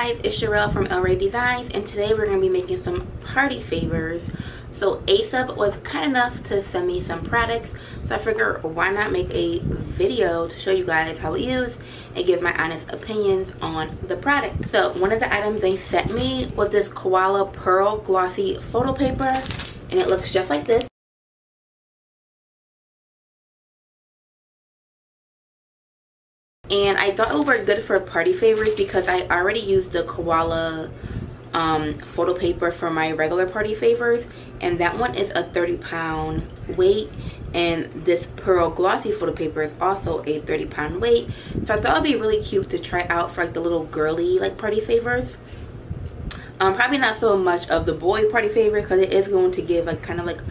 guys, it's Sherelle from El Rey Designs, and today we're going to be making some party favors. So ASAP was kind enough to send me some products, so I figured why not make a video to show you guys how it used and give my honest opinions on the product. So one of the items they sent me was this Koala Pearl Glossy photo paper, and it looks just like this. And I thought it would work good for party favors because I already used the Koala photo paper for my regular party favors, and that one is a 30-pound weight, and this Pearl Glossy photo paper is also a 30-pound weight. So I thought it would be really cute to try out for like the little girly like party favors. Probably not so much of the boy party favor because it is going to give like kind of like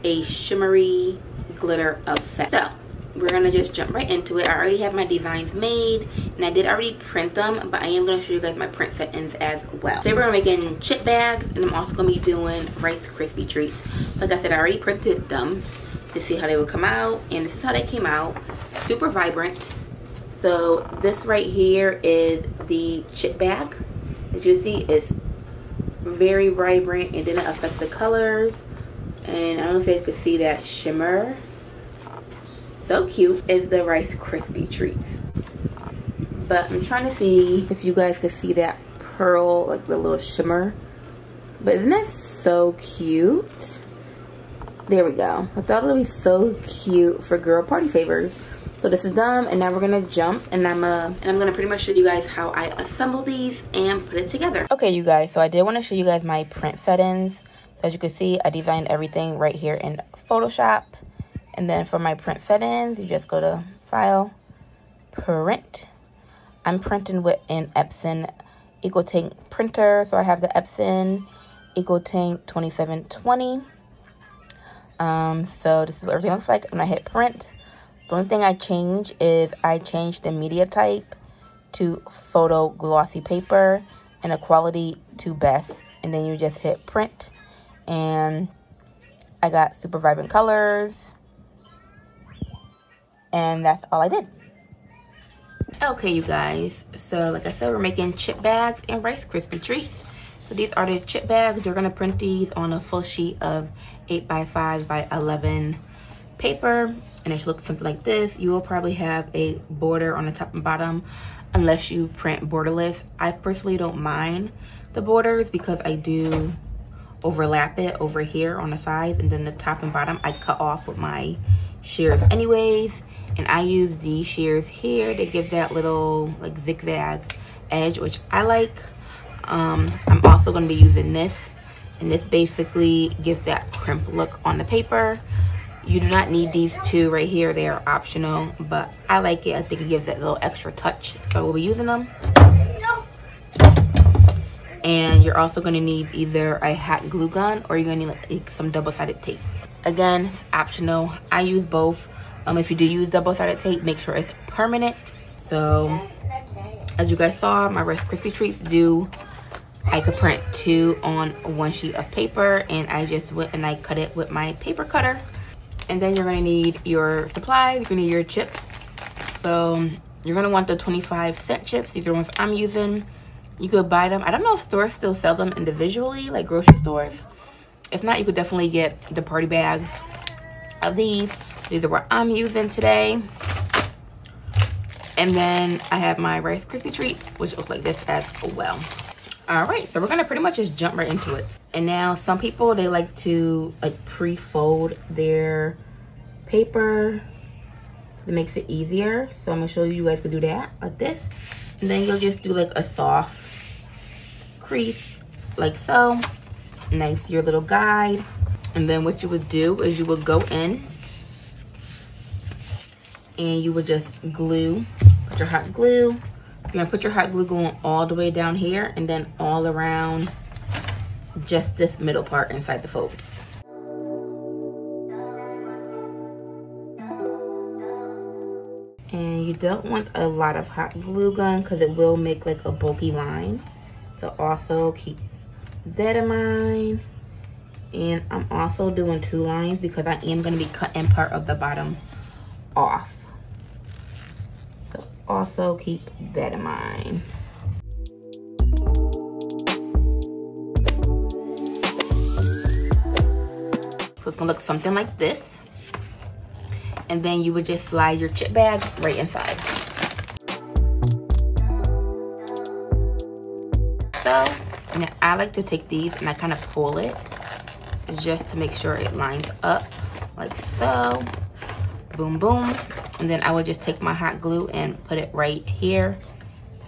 a shimmery glitter effect. So we're gonna just jump right into it. I already have my designs made and I did already print them, but I am gonna show you guys my print settings as well. Today we're making chip bags, and I'm also gonna be doing Rice Krispie treats. Like I said, I already printed them to see how they would come out, and this is how they came out. Super vibrant. So this right here is the chip bag. As you see, it's very vibrant. It didn't affect the colors, and I don't know if you guys could see that shimmer. So cute is the Rice Krispie treats. But I'm trying to see if you guys could see that pearl, like the little shimmer. But isn't that so cute? There we go. I thought it would be so cute for girl party favors. So this is them, and now we're gonna jump, and I'm gonna pretty much show you guys how I assemble these and put it together. Okay, you guys. So I did want to show you guys my print settings. So as you can see, I designed everything right here in Photoshop. And then for my print settings, you just go to File, Print. I'm printing with an Epson EcoTank printer. So I have the Epson EcoTank 2720. So this is what everything looks like when I hit print. The only thing I change is I changed the media type to photo glossy paper and a quality to best. And then you just hit print. And I got super vibrant colors. And that's all I did. Okay, you guys. So like I said, we're making chip bags and Rice Krispie treats. So these are the chip bags. You're gonna print these on a full sheet of 8x5x11 paper, and it should look something like this. You will probably have a border on the top and bottom unless you print borderless. I personally don't mind the borders because I do overlap it over here on the sides, and then the top and bottom I cut off with my shears anyways. And I use these shears here to give that little like zigzag edge, which I like. I'm also going to be using this, and this basically gives that crimp look on the paper. You do not need these two right here. They are optional, but I like it. I think it gives that little extra touch, so we'll be using them. And you're also going to need either a hot glue gun or you're going to need like some double-sided tape. Again, it's optional. I use both. If you do use double-sided tape, make sure it's permanent. So as you guys saw, my Rice Krispie treats I could print 2 on 1 sheet of paper, and I just went and I cut it with my paper cutter. And then you're going to need your supplies. You're going to need your chips. So you're going to want the 25-cent chips. These are the ones I'm using. You could buy them. I don't know if stores still sell them individually, like grocery stores. If not, you could definitely get the party bags of these. These are what I'm using today. And then I have my Rice Krispie treats, which look like this as well. All right, so we're gonna pretty much just jump right into it. And now some people, they like to like pre-fold their paper. It makes it easier. So I'm gonna show you guys to do that like this. And then you'll just do like a soft crease like so. Nice, your little guide. And then what you would do is you would go in and you would just glue, put your hot glue. You're gonna put your hot glue going all the way down here and then all around just this middle part inside the folds. And you don't want a lot of hot glue gun because it will make like a bulky line. So also keep that in mind. And I'm also doing 2 lines because I am going to be cutting part of the bottom off. So also keep that in mind. So it's gonna look something like this. And then you would just slide your chip bag right inside. So, now I like to take these and I kind of pull it just to make sure it lines up like so. Boom, boom. And then I would just take my hot glue and put it right here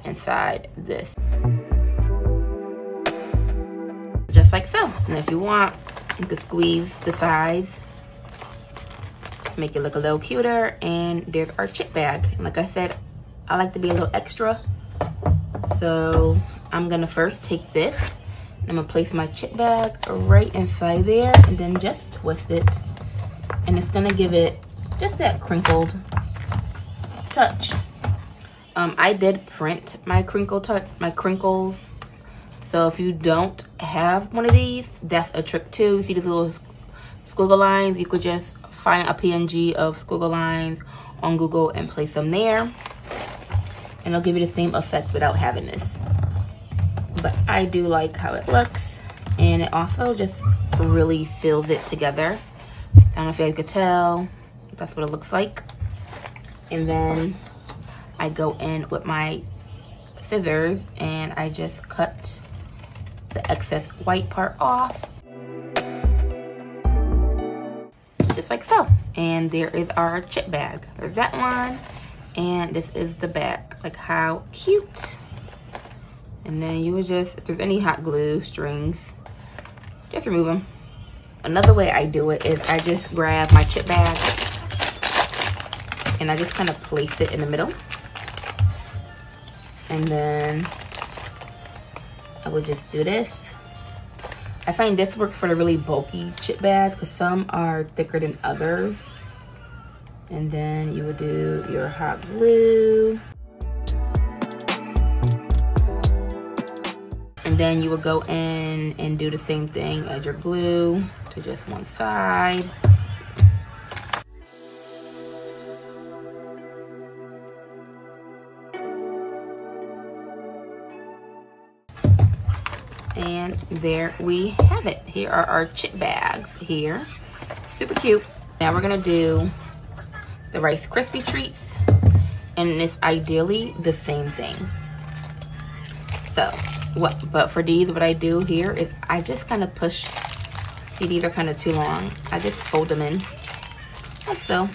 inside this. Just like so. And if you want, you could squeeze the sides, make it look a little cuter. And there's our chip bag. And like I said, I like to be a little extra. So I'm gonna first take this and I'm gonna place my chip bag right inside there and then just twist it. And it's gonna give it just that crinkled touch. I did print my crinkles. So if you don't have one of these, that's a trick too. You see these little squiggle lines? You could just find a PNG of squiggle lines on Google and place them there. And it'll give you the same effect without having this. But I do like how it looks. And it also just really seals it together. I don't know if you guys could tell. That's what it looks like. And then I go in with my scissors and I just cut the excess white part off. Just like so. And there is our chip bag. There's that one. And this is the back. Like, how cute. And then you would just, if there's any hot glue strings, just remove them. Another way I do it is I just grab my chip bag and I just kind of place it in the middle. And then I would just do this. I find this works for the really bulky chip bags because some are thicker than others. And then you would do your hot glue. And then you would go in and do the same thing as your glue to just one side. And there we have it. Here are our chip bags here. Super cute. Now we're gonna do the Rice Krispie treats, and it's ideally the same thing. So but for these, what I do here is I just kind of push. See, these are kind of too long. I just fold them in like so.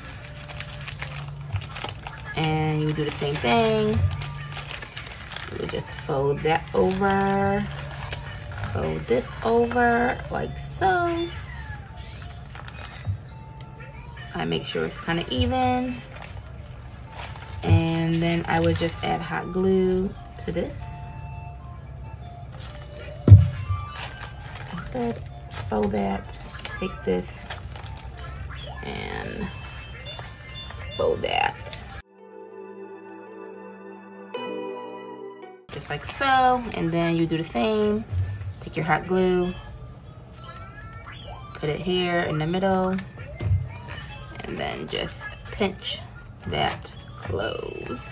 And you do the same thing. You would just fold that over. Fold this over like so. I make sure it's kind of even. And then I would just add hot glue to this. Like that. Fold that. Take this and fold that. Just like so. And then you do the same. Take your hot glue. Put it here in the middle. And then just pinch that closed.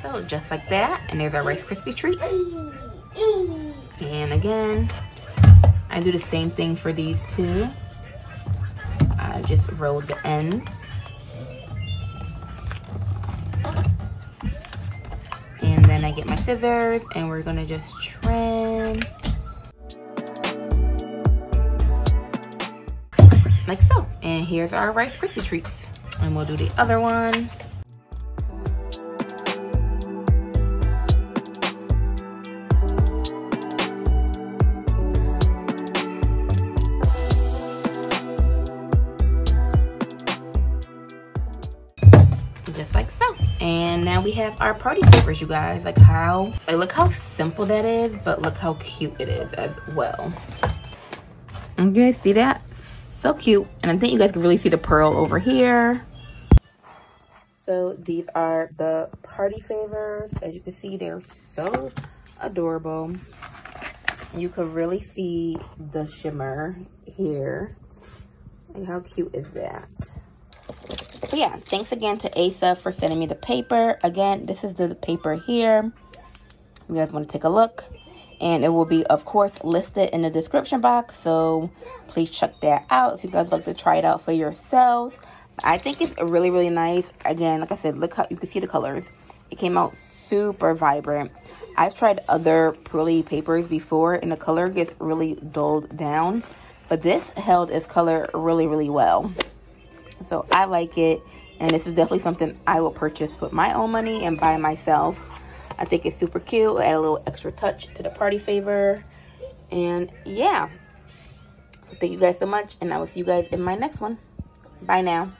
So just like that, and there's our Rice Krispie treats. And again, I do the same thing for these two. I just roll the ends. And then I get my scissors and we're gonna just trim. Like so. And here's our Rice Krispie treats. And we'll do the other one. Just like so. And now we have our party favors, you guys. Look how simple that is, but look how cute it is as well. You guys see that? So cute. And I think you guys can really see the pearl over here. So these are the party favors. As you can see, they're so adorable. You can really see the shimmer here. Like, how cute is that? So yeah, thanks again to Asa for sending me the paper. Again, this is the paper here. You guys want to take a look. And it will be, of course, listed in the description box. So please check that out if you guys like to try it out for yourselves. I think it's really, really nice. Again, like I said, look how you can see the colors. It came out super vibrant. I've tried other pearly papers before and the color gets really dulled down. But this held its color really, really well. So I like it. And this is definitely something I will purchase with my own money and buy myself. I think it's super cute. Add a little extra touch to the party favor. And yeah. So thank you guys so much. And I will see you guys in my next one. Bye now.